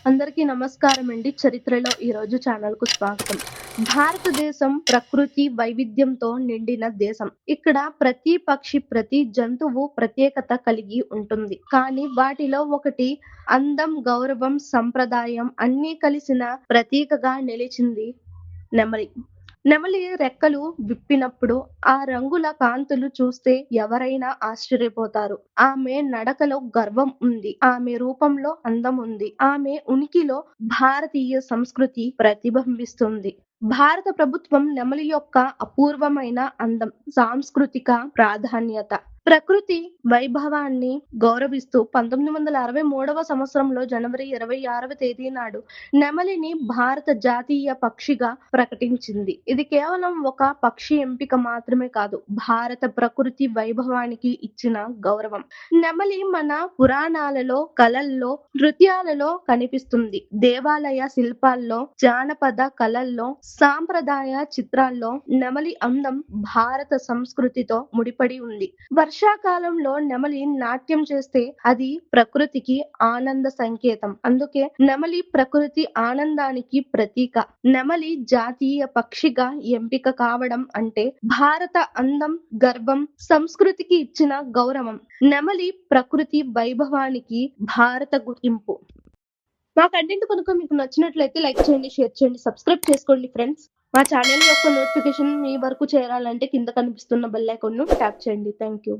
అందరికీ నమస్కారం అండి. చరిత్రలో ఈరోజు ఛానల్‌కు స్వాగతం. భారతదేశం ప్రకృతి వైవిధ్యంతో నిండిన దేశం. ఇక్కడ ప్రతి పక్షి, ప్రతి జంతువు ప్రత్యేకత కలిగి ఉంటుంది. కానీ వాటిలో ఒకటి అందం, గౌరవం, సంప్రదాయం అన్నీ కలిసిన ప్రతీకగా నిలిచింది నెమలి. నెమలి రెక్కలు విప్పినప్పుడు ఆ రంగుల కాంతులు చూస్తే ఎవరైనా ఆశ్చర్యపోతారు. ఆమె నడకలో గర్వం ఉంది. ఆమె రూపంలో అందం ఉంది. ఆమె ఉనికిలో భారతీయ సంస్కృతి ప్రతిబింబిస్తుంది. భారత ప్రభుత్వం నెమలి యొక్క అపూర్వమైన అందం, సాంస్కృతిక ప్రాధాన్యత, ప్రకృతి వైభవాన్ని గౌరవిస్తూ 1963వ సంవత్సరంలో జనవరి 26వ తేదీ నాడు నెమలిని భారత జాతీయ పక్షిగా ప్రకటించింది. ఇది కేవలం ఒక పక్షి ఎంపిక మాత్రమే కాదు, భారత ప్రకృతి వైభవానికి ఇచ్చిన గౌరవం. నెమలి మన పురాణాలలో, కళల్లో, నృత్యాలలో కనిపిస్తుంది. దేవాలయ శిల్పాల్లో, జానపద కళల్లో, సాంప్రదాయ చిత్రాల్లో నెమలి అందం భారత సంస్కృతితో ముడిపడి ఉంది. వర్షాకాలంలో నెమలి నాట్యం చేస్తే అది ప్రకృతికి ఆనంద సంకేతం. అందుకే నెమలి ప్రకృతి ఆనందానికి ప్రతీక. నెమలి జాతీయ పక్షిగా ఎంపిక కావడం అంటే భారత అందం, గర్వం, సంస్కృతికి ఇచ్చిన గౌరవం. నెమలి ప్రకృతి వైభవానికి భారత గుర్తింపు. మా కంటెంట్ కనుక మీకు నచ్చినట్లయితే లైక్ చేయండి, షేర్ చేయండి, సబ్స్క్రైబ్ చేసుకోండి ఫ్రెండ్స్. మా ఛానల్ యొక్క నోటిఫికేషన్ మీ వరకు చేరాలంటే కింద కనిపిస్తున్న బెల్ ఐకాన్ను ట్యాప్ చేయండి. Thank you.